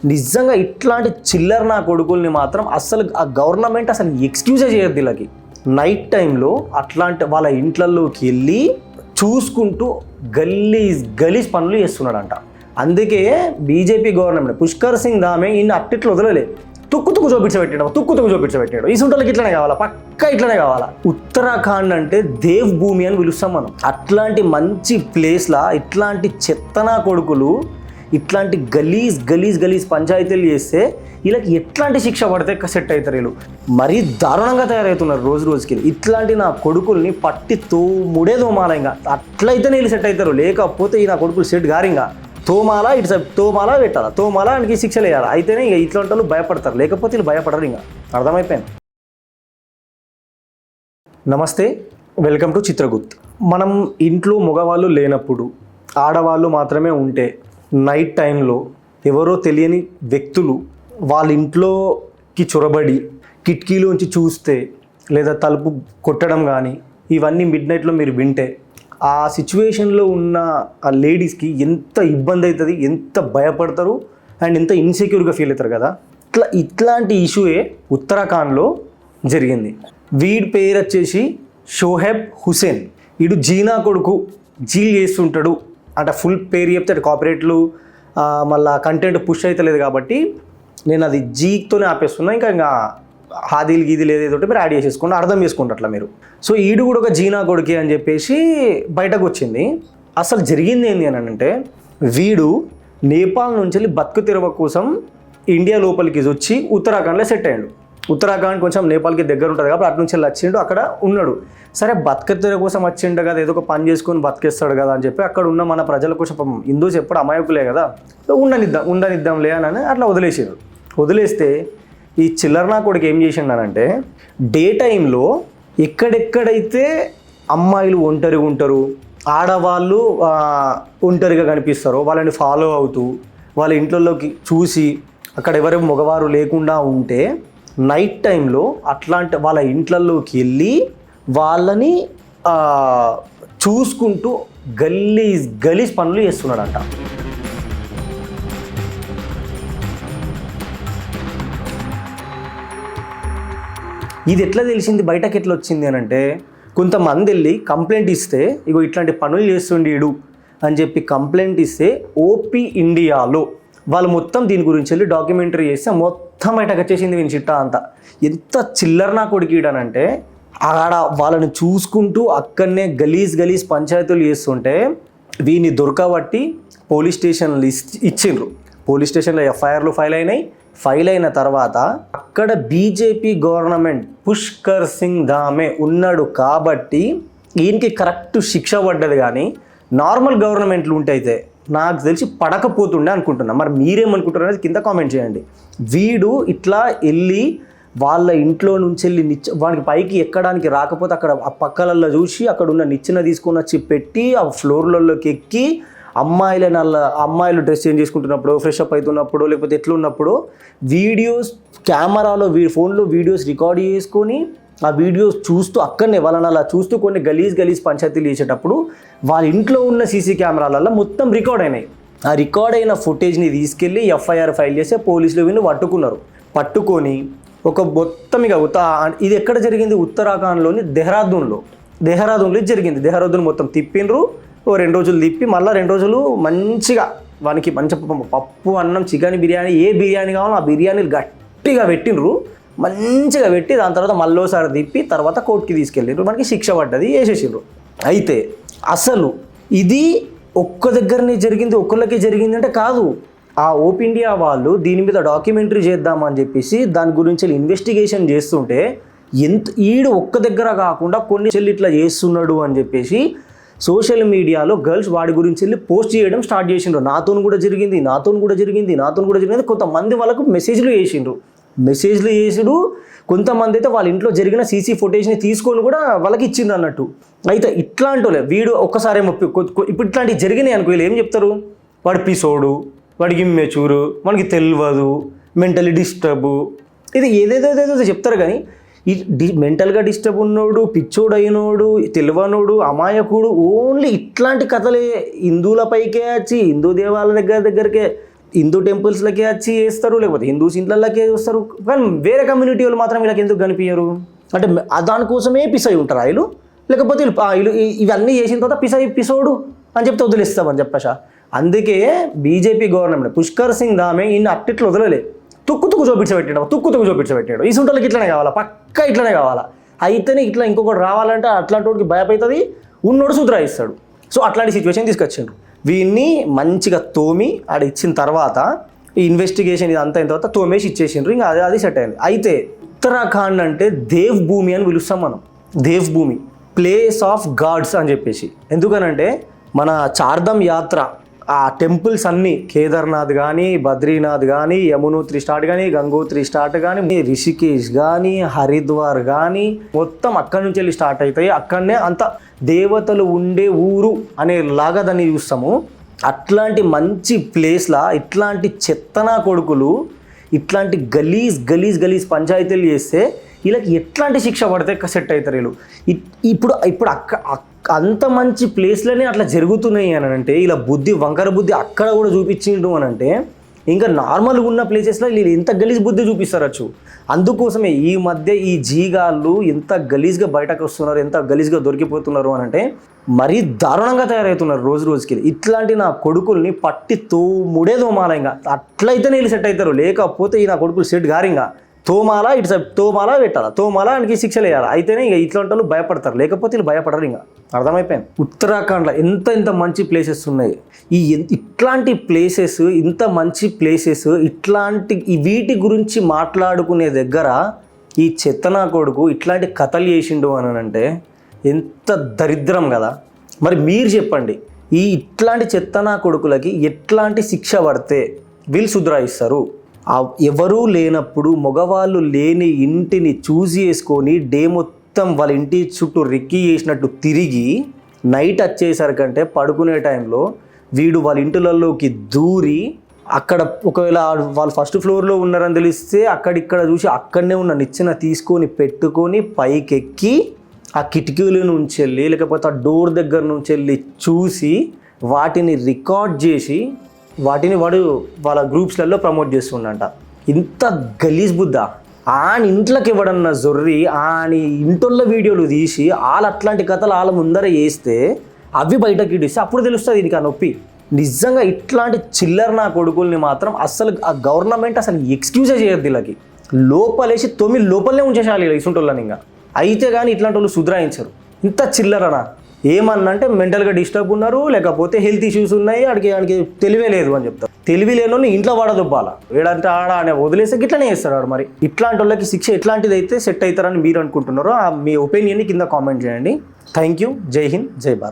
నిజంగా ఇట్లాంటి చిల్లర నా కొడుకుల్ని మాత్రం అసలు ఆ గవర్నమెంట్ అసలు ఎక్స్క్యూజే చేయొద్దు వీళ్ళకి. నైట్ టైంలో అట్లాంటి వాళ్ళ ఇంట్లలోకి వెళ్ళి చూసుకుంటూ గలీజ్ పనులు చేస్తున్నాడంట. అందుకే బీజేపీ గవర్నమెంట్ పుష్కర్ సింగ్ ధామే ఈయన అట్టిట్లు వదలలే, తుక్కు చూపించబెట్టాడు. ఈ సుంటలకి ఇట్లనే కావాలా, పక్కా ఇట్లనే కావాలా. ఉత్తరాఖండ్ అంటే దేవ్ భూమి అని పిలుస్తాం మనం. అట్లాంటి మంచి ప్లేస్లా ఇట్లాంటి చెత్తనా కొడుకులు ఇట్లాంటి గలీజ్ పంచాయతీలు చేస్తే వీళ్ళకి ఎట్లాంటి శిక్ష పడితే సెట్ అవుతారు. వీళ్ళు మరీ దారుణంగా తయారవుతున్నారు రోజుకి. ఇట్లాంటి నా కొడుకుల్ని పట్టి తోముడే తోమాల. ఇంకా అట్లయితేనే వీళ్ళు సెట్ అవుతారు, లేకపోతే ఈ నా కొడుకులు సెట్ గారింగా తోమాల పెట్టాలా, తోమాల ఆయనకి శిక్షలు వేయాలి. అయితేనే ఇక ఇట్లాంటి వాళ్ళు భయపడతారు, లేకపోతే వీళ్ళు భయపడరు. ఇంకా అర్థమైపోయింది. నమస్తే, వెల్కమ్ టు చిత్రగుప్త్. మనం ఇంట్లో మగవాళ్ళు లేనప్పుడు ఆడవాళ్ళు మాత్రమే ఉంటే నైట్ టైంలో ఎవరో తెలియని వ్యక్తులు వాళ్ళ ఇంట్లోకి చొరబడి కిటికీలోంచి చూస్తే లేదా తలుపు కొట్టడం కానీ ఇవన్నీ మిడ్ నైట్లో మీరు వింటే ఆ సిచ్యువేషన్లో ఉన్న ఆ లేడీస్కి ఎంత ఇబ్బంది అవుతుంది, ఎంత భయపడతారు అండ్ ఎంత ఇన్సెక్యూర్గా ఫీల్ అవుతారు కదా. ఇట్లాంటి ఇష్యూయే ఉత్తరాఖండ్లో జరిగింది. వీడి పేరు వచ్చేసి షోహెబ్ హుసేన్. వీడు జీనా కొడుకు, జీల్ చేస్తుంటాడు అంటే ఫుల్ పేరు చెప్తే కాపరేట్లు మళ్ళీ కంటెంట్ పుష్ అవుతలేదు కాబట్టి నేను అది జీతోనే ఆపేస్తున్నా. ఇంకా హాదీలు గీదీలు ఏదేదో మీరు యాడ్ చేసేసుకోండి, అర్థం చేసుకుంటారు అట్లా మీరు. సో ఈడు కూడా ఒక జీనా కొడుకే అని చెప్పేసి బయటకు వచ్చింది. అసలు జరిగింది ఏంటి అని అంటే, వీడు నేపాల్ నుంచి వెళ్ళి బతుకు తెరవ కోసం ఇండియా లోపలికి వచ్చి ఉత్తరాఖండ్లో సెట్ అయ్యాడు. ఉత్తరాఖండ్ కొంచెం నేపాల్కి దగ్గర ఉంటుంది కాబట్టి అటు నుంచి వచ్చిండు, అక్కడ ఉన్నాడు. సరే బతుకు తెర కోసం వచ్చిండు కదా, ఏదో ఒక పని చేసుకొని బతికేస్తాడు కదా అని చెప్పి అక్కడ ఉన్న మన ప్రజల కోసం హిందూస్ ఎప్పుడు అమాయకులే కదా, ఉండనిద్దాంలే అని అట్లా వదిలేసారు. వదిలేస్తే ఈ చిల్లరనా కొడుకు ఏం చేసిండనంటే, డే టైంలో ఎక్కడెక్కడైతే అమ్మాయిలు ఒంటరిగా ఉంటారు, ఆడవాళ్ళు ఒంటరిగా కనిపిస్తారో వాళ్ళని ఫాలో అవుతూ వాళ్ళ ఇంట్లోకి చూసి అక్కడ ఎవరు మగవారు లేకుండా ఉంటే నైట్ టైంలో అట్లాంటి వాళ్ళ ఇంట్లలోకి వెళ్ళి వాళ్ళని చూసుకుంటూ గలీజ్ పనులు చేస్తున్నాడంట. ఇది ఎట్లా తెలిసింది, బయటకు ఎట్లా వచ్చింది అని అంటే, కొంతమంది వెళ్ళి కంప్లైంట్ ఇస్తే ఇగో ఇట్లాంటి పనులు చేస్తుండీడు అని చెప్పి కంప్లైంట్ ఇస్తే ఓపీ ఇండియాలో వాళ్ళు మొత్తం దీని గురించి వెళ్ళి డాక్యుమెంటరీ చేస్తే మొత్తం బయటకు వచ్చేసింది వీని చిట్టా అంతా. ఎంత చిల్లరనా కొడుకీడనంటే, ఆడ వాళ్ళని చూసుకుంటూ అక్కడనే గలీజ్ పంచాయతీలు చేస్తుంటే వీని దొరకబట్టి పోలీస్ స్టేషన్లు ఇచ్చిండ్రు. పోలీస్ స్టేషన్లో ఎఫ్ఐఆర్లు ఫైల్ అయిన తర్వాత అక్కడ బీజేపీ గవర్నమెంట్ పుష్కర్ సింగ్ ధామే ఉన్నాడు కాబట్టి ఈయనకి కరెక్ట్ శిక్ష పడ్డది. కానీ నార్మల్ గవర్నమెంట్లు ఉంటే అయితే నాకు తెలిసి పడకపోతుండే అనుకుంటున్నా. మరి మీరేమనుకుంటారు అనేది కింద కామెంట్ చేయండి. వీడు ఇట్లా వెళ్ళి వాళ్ళ ఇంట్లో నుంచి వెళ్ళి వానికి పైకి ఎక్కడానికి రాకపోతే అక్కడ ఆ పక్కలల్లో చూసి అక్కడ ఉన్న నిచ్చెన తీసుకొని వచ్చి పెట్టి ఆ ఫ్లోర్లలోకి ఎక్కి అమ్మాయిలు డ్రెస్ చేంజ్ చేసుకుంటున్నప్పుడు, ఫ్రెష్ అప్ అవుతున్నప్పుడు, లేకపోతే ఎట్లా ఉన్నప్పుడు వీడియోస్ కెమెరాలో ఫోన్లో వీడియోస్ రికార్డ్ చేసుకొని ఆ వీడియోస్ చూస్తూ అక్కడనే వాళ్ళని అలా చూస్తూ కొన్ని గలీజ్ పంచాయతీలు చేసేటప్పుడు వాళ్ళ ఇంట్లో ఉన్న సీసీ కెమెరాలలో మొత్తం రికార్డ్ అయినాయి. ఆ రికార్డ్ అయిన ఫుటేజ్ని తీసుకెళ్ళి ఎఫ్ఐఆర్ ఫైల్ చేస్తే పోలీసులు వీళ్ళు పట్టుకొని ఒక మొత్తం ఇక ఇది ఎక్కడ జరిగింది, ఉత్తరాఖండ్లోని దెహ్రాదూన్లో జరిగింది. దెహ్రాదూన్ మొత్తం తిప్పిండ్రు. 2 రోజులు తిప్పి మళ్ళీ 2 రోజులు మంచిగా వానికి మంచి పప్పు, అన్నం, చికెన్ బిర్యానీ, ఏ బిర్యానీ కావాలో ఆ బిర్యానీలు గట్టిగా పెట్టిండ్రు. మంచిగా పెట్టి దాని తర్వాత మళ్ళోసారి తిప్పి తర్వాత కోర్టుకి తీసుకెళ్ళిండ్రు. మనకి శిక్ష పడ్డది, వేసేసిండ్రు. అయితే అసలు ఇది ఒక్క దగ్గరనే జరిగింది, ఒక్కళ్ళకే జరిగింది అంటే కాదు. ఆ ఓప్ ఇండియా వాళ్ళు దీని మీద డాక్యుమెంటరీ చేద్దామని చెప్పేసి దాని గురించి ఇన్వెస్టిగేషన్ చేస్తుంటే ఈడు ఒక్క దగ్గర కాకుండా కొన్ని చెల్లి ఇట్లా చేస్తున్నాడు అని చెప్పేసి సోషల్ మీడియాలో గర్ల్స్ వాడి గురించి వెళ్ళి పోస్ట్ చేయడం స్టార్ట్ చేసిండ్రు. నాతో కూడా జరిగింది. కొంతమంది వాళ్ళకు మెసేజ్లు చేసుడు. కొంతమంది అయితే వాళ్ళ ఇంట్లో జరిగిన సీసీ ఫుటేజ్ని తీసుకొని కూడా వాళ్ళకి ఇచ్చిండ్రు అన్నట్టు. అయితే ఇట్లాంటి వాళ్ళే వీడు ఒక్కసారి ఇప్పుడు ఇట్లాంటివి జరిగినాయి అనుకో, వీళ్ళు ఏం చెప్తారు, వాడు పిసోడు, వాడికి ఇమ్మెచ్యూరు, మనకి తెలియదు, మెంటలీ డిస్టర్బ్, ఇది ఏదేదో చెప్తారు. కానీ ఈ మెంటల్గా డిస్టర్బ్ ఉన్నోడు, పిచ్చోడు అయినోడు, తెలివనోడు, అమాయకుడు, ఓన్లీ ఇట్లాంటి కథలే హిందువులపైకే వచ్చి హిందూ దేవాలయ దగ్గరికే హిందూ టెంపుల్స్లకే వచ్చి చేస్తారు, లేకపోతే హిందూస్ ఇంట్లకే చూస్తారు, కానీ వేరే కమ్యూనిటీ వాళ్ళు మాత్రం వీళ్ళకి ఎందుకు కనిపించరు? అంటే దానికోసమే పిసై ఉంటారు వీళ్ళు, లేకపోతే వీళ్ళు ఇవన్నీ చేసిన తర్వాత పిసోడు అని చెప్తే వదిలేస్తామని చెప్పేసా. అందుకే బీజేపీ గవర్నమెంట్ పుష్కర్ సింగ్ ధామే ఇన్ని అట్టిట్లు వదలలే, తుక్కు చూపించబెట్టాడు. ఈ సుంటలకి ఇట్లనే కావాలా, పక్క ఇట్లనే కావాలా, అయితేనే ఇట్లా ఇంకొకటి రావాలంటే అట్లాంటి వాడికి భయపడుతుంది, ఉన్నోడు సుధరాయిస్తాడు. సో అట్లాంటి సిచ్యువేషన్ తీసుకొచ్చిండ్రు. వీడిని మంచిగా తోమి ఆడ ఇచ్చిన తర్వాత ఈ ఇన్వెస్టిగేషన్ ఇదంతా అయిన తర్వాత తోమేసి ఇచ్చేసిండ్రు. ఇంకా అది సెట్ అయింది. అయితే ఉత్తరాఖండ్ అంటే దేవ్ భూమి అని పిలుస్తాం మనం, దేవ్ భూమి, ప్లేస్ ఆఫ్ గాడ్స్ అని చెప్పేసి. ఎందుకనంటే మన చార్ధామ్ యాత్ర ఆ టెంపుల్స్ అన్నీ కేదార్నాథ్ కానీ, బద్రీనాథ్ కానీ, యమునోత్రి స్టార్ట్ కానీ, గంగోత్రి స్టార్ట్ కానీ, రిషికేష్ కానీ, హరిద్వార్ కానీ మొత్తం అక్కడి నుంచి వెళ్ళి స్టార్ట్ అవుతాయి. అక్కడనే అంత దేవతలు ఉండే ఊరు అనేలాగా దాన్ని చూస్తాము. అట్లాంటి మంచి ప్లేస్లా ఇట్లాంటి చెత్తనా కొడుకులు ఇట్లాంటి గలీజ్ పంచాయతీలు చేస్తే వీళ్ళకి ఎట్లాంటి శిక్ష పడితే సెట్ అవుతారు వీళ్ళు. ఇప్పుడు అంత మంచి ప్లేస్లోనే అట్లా జరుగుతున్నాయి అని అంటే, ఇలా వంకర బుద్ధి అక్కడ కూడా చూపించిండు అని అంటే, ఇంకా నార్మల్గా ఉన్న ప్లేసెస్లో వీళ్ళు ఎంత గలీజ్ బుద్ధి చూపిస్తారచ్చు. అందుకోసమే ఈ మధ్య ఈ జీగాళ్ళు ఎంత గలీజ్గా బయటకు వస్తున్నారు, ఎంత గలీజ్గా దొరికిపోతున్నారు అని అంటే, మరీ దారుణంగా తయారవుతున్నారు రోజుకి. ఇట్లాంటి నా కొడుకుల్ని పట్టి తోముడే తోమాల, ఇంకా అట్లయితేనే వీళ్ళు సెట్ అవుతారు. లేకపోతే ఈ నా కొడుకులు సెట్ గారింగా తోమాల, ఇటు సైడ్ తోమాల పెట్టాలా, తోమాల ఆయనకి శిక్షలు వేయాలి. అయితేనే ఇక ఇట్లాంటి వాళ్ళు భయపడతారు, లేకపోతే వీళ్ళు భయపడరు. ఇంకా అర్థమైపోయింది. ఉత్తరాఖండ్లో ఎంత మంచి ప్లేసెస్ ఉన్నాయి. ఇట్లాంటి ప్లేసెస్, ఇంత మంచి ప్లేసెస్, ఇట్లాంటి వీటి గురించి మాట్లాడుకునే దగ్గర ఈ చెత్తనా కొడుకు ఇట్లాంటి కథలు చేసిండు అని అంటే ఎంత దరిద్రం కదా. మరి మీరు చెప్పండి, ఇట్లాంటి చెత్తనా కొడుకులకి ఎట్లాంటి శిక్ష పడితే వీళ్ళు సుధరాయిస్తారు? ఎవరూ లేనప్పుడు మగవాళ్ళు లేని ఇంటిని చూసి వేసుకొని డే మొత్తం వాళ్ళ ఇంటి చుట్టూ రెక్కి చేసినట్టు తిరిగి నైట్ వచ్చేసరికంటే పడుకునే టైంలో వీడు వాళ్ళ ఇంటిలలోకి దూరి అక్కడ ఒకవేళ వాళ్ళు ఫస్ట్ ఫ్లోర్లో ఉన్నారని తెలిస్తే అక్కడిక్కడ చూసి అక్కడనే ఉన్న నిచ్చెన తీసుకొని పెట్టుకొని పైకెక్కి ఆ కిటికీల నుంచి వెళ్ళి లేకపోతే ఆ డోర్ దగ్గర నుంచి వెళ్ళి చూసి వాటిని రికార్డ్ చేసి వాటిని వాడు వాళ్ళ గ్రూప్స్లలో ప్రమోట్ చేస్తుండంట. ఇంత గలీజ్ బుద్ధ. ఆని ఇంట్లోకి ఇవ్వడన్న జొర్రి ఆని ఇంటోళ్ళ వీడియోలు తీసి వాళ్ళు అట్లాంటి కథలు వాళ్ళ ముందర వేస్తే అవి బయటకి ఇడిస్తే అప్పుడు తెలుస్తుంది దీనికి ఆ నొప్పి. నిజంగా ఇట్లాంటి చిల్లర నా కొడుకుల్ని మాత్రం అస్సలు ఆ గవర్నమెంట్ అసలు ఎక్స్క్యూజే చేయద్దు. వీళ్ళకి లోపలేసి లోపలనే ఉంచేసాలి ఇలా ఇసుంటోళ్ళని. ఇంకా అయితే కానీ ఇట్లాంటి వాళ్ళు సుధరాయించరు. ఇంత చిల్లరనా ఏమన్నంటే మెంటల్గా డిస్టర్బ్ ఉన్నారు, లేకపోతే హెల్త్ ఇష్యూస్ ఉన్నాయి, ఆడికి తెలివే లేదు అని చెప్తారు. తెలివి లేని ఇంట్లో వాడదుబ్బాలా, ఏడంటే ఆడ అనే వదిలేస్తే ఇట్లనే చేస్తాడు. మరి ఇట్లాంటి వాళ్ళకి శిక్ష ఎట్లాంటిది అయితే సెట్ అవుతారని మీరు అనుకుంటున్నారో మీ ఒపీనియన్ని కింద కామెంట్ చేయండి. Thank you. జై హింద్, జై భారత్.